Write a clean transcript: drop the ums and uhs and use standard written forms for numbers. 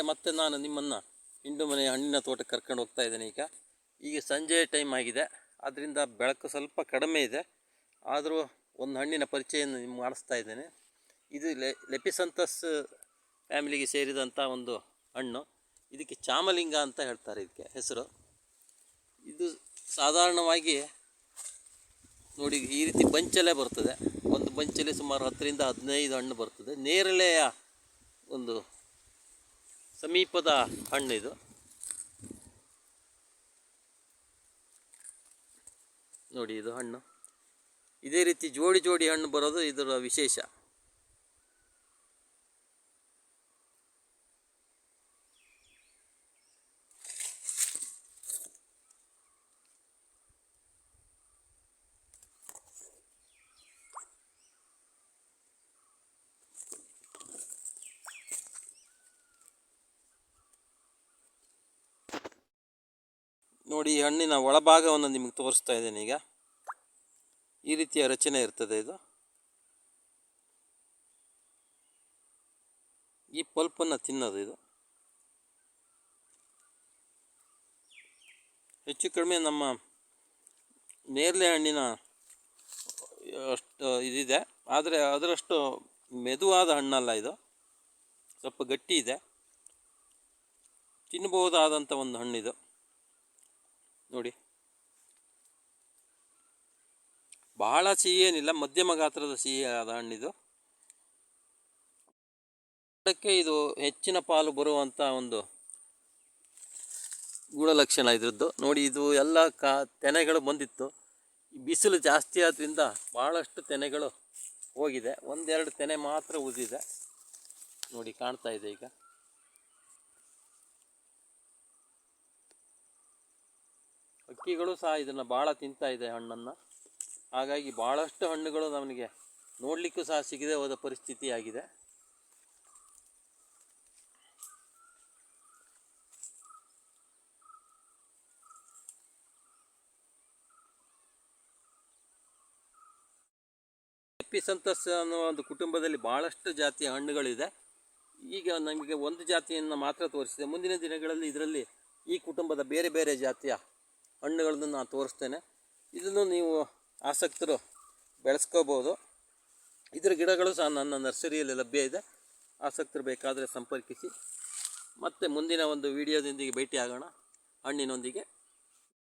ಮತ್ತೆ ನಾನು ನಿಮ್ಮನ್ನು ಇಂಡು ಮನೆ ಹಣ್ಣಿನ ತೋಟಕ್ಕೆ ಕರ್ಕೊಂಡು ಹೋಗ್ತಾ ಇದ್ದೇನೆ. ಈಗ ಸಂಜೆ ಟೈಮ್ ಆಗಿದೆ, ಆದ್ದರಿಂದ ಬೆಳಕು ಸ್ವಲ್ಪ ಕಡಿಮೆ ಇದೆ. ಆದರೂ ಒಂದು ಹಣ್ಣಿನ ಪರಿಚಯವನ್ನು ನಿಮ್ಗೆ ಮಾಡಿಸ್ತಾ ಇದ್ದೇನೆ. ಇದು ಲೆಪಿಸಂತಸ್ ಫ್ಯಾಮಿಲಿಗೆ ಸೇರಿದಂಥ ಒಂದು ಹಣ್ಣು. ಇದಕ್ಕೆ ಚಾಮಲಿಂಗ ಅಂತ ಹೇಳ್ತಾರೆ ಇದಕ್ಕೆ ಹೆಸರು. ಇದು ಸಾಧಾರಣವಾಗಿ ನೋಡಿ ಈ ರೀತಿ ಬಂಚಲ್ಲೇ ಬರ್ತದೆ. ಒಂದು ಬಂಚಲ್ಲಿ ಸುಮಾರು 10ರಿಂದ 15 ಹಣ್ಣು ಬರ್ತದೆ. ನೇರಳೆಯ ಒಂದು ಸಮೀಪದ ಹಣ್ಣು ಇದು. ನೋಡಿ ಇದು ಹಣ್ಣು ಇದೇ ರೀತಿ ಜೋಡಿ ಜೋಡಿ ಹಣ್ಣು ಬರೋದು ಇದರ ವಿಶೇಷ. ನೋಡಿ ಈ ಹಣ್ಣಿನ ಒಳಭಾಗವನ್ನು ನಿಮಗೆ ತೋರಿಸ್ತಾ ಇದ್ದೇನೆ. ಈಗ ಈ ರೀತಿಯ ರಚನೆ ಇರ್ತದೆ. ಇದು ಈ ಪಲ್ಪನ್ನು ತಿನ್ನೋದು. ಇದು ಹೆಚ್ಚು ಕಡಿಮೆ ನಮ್ಮ ನೇರಳೆ ಹಣ್ಣಿನ ಅಷ್ಟು ಇದಿದೆ, ಆದರೆ ಅದರಷ್ಟು ಮೆದುವಾದ ಹಣ್ಣಲ್ಲ. ಇದು ಸ್ವಲ್ಪ ಗಟ್ಟಿ ಇದೆ, ತಿನ್ನಬಹುದಾದಂಥ ಒಂದು ಹಣ್ಣಿದು. ನೋಡಿ ಬಹಳ ಸಿಹಿ ಏನಿಲ್ಲ, ಮಧ್ಯಮ ಗಾತ್ರದ ಸಿಹಿ ಆದ ಹಣ್ಣಿದು. ಅದಕ್ಕೆ ಇದು ಹೆಚ್ಚಿನ ಪಾಲು ಬರುವಂಥ ಒಂದು ಗುಣಲಕ್ಷಣ ಇದ್ರದ್ದು. ನೋಡಿ ಇದು ಎಲ್ಲ ತೆನೆಗಳು ಬಂದಿತ್ತು. ಬಿಸಿಲು ಜಾಸ್ತಿ ಆದ್ದರಿಂದ ಭಾಳಷ್ಟು ತೆನೆಗಳು ಹೋಗಿದೆ. ಒಂದೆರಡು ತೆನೆ ಮಾತ್ರ ಉಳಿದಿದೆ. ನೋಡಿ ಕಾಣ್ತಾ ಇದೆ. ಈಗ ಹಕ್ಕಿಗಳು ಸಹ ಇದನ್ನು ಭಾಳ ತಿಂತಾ ಇದೆ ಹಣ್ಣನ್ನು. ಹಾಗಾಗಿ ಭಾಳಷ್ಟು ಹಣ್ಣುಗಳು ನಮಗೆ ನೋಡಲಿಕ್ಕೂ ಸಹ ಸಿಗದೆ ಹೋದ ಪರಿಸ್ಥಿತಿ ಆಗಿದೆ. ಲೆಪಿಸಂತಸ್ ಅನ್ನೋ ಒಂದು ಕುಟುಂಬದಲ್ಲಿ ಭಾಳಷ್ಟು ಜಾತಿಯ ಹಣ್ಣುಗಳಿದೆ. ಈಗ ನಮಗೆ ಒಂದು ಜಾತಿಯನ್ನು ಮಾತ್ರ ತೋರಿಸಿದೆ. ಮುಂದಿನ ದಿನಗಳಲ್ಲಿ ಇದರಲ್ಲಿ ಈ ಕುಟುಂಬದ ಬೇರೆ ಬೇರೆ ಜಾತಿಯ ಹಣ್ಣುಗಳನ್ನು ನಾನು ತೋರಿಸ್ತೇನೆ. ಇದನ್ನು ನೀವು ಆಸಕ್ತರು ಬೆಳೆಸ್ಕೋಬೋದು. ಇದರ ಗಿಡಗಳು ಸಹ ನನ್ನ ನರ್ಸರಿಯಲ್ಲಿ ಲಭ್ಯ ಇದೆ. ಆಸಕ್ತರು ಬೇಕಾದರೆ ಸಂಪರ್ಕಿಸಿ. ಮತ್ತೆ ಮುಂದಿನ ಒಂದು ವಿಡಿಯೋದೊಂದಿಗೆ ಭೇಟಿಯಾಗೋಣ ಹಣ್ಣಿನೊಂದಿಗೆ.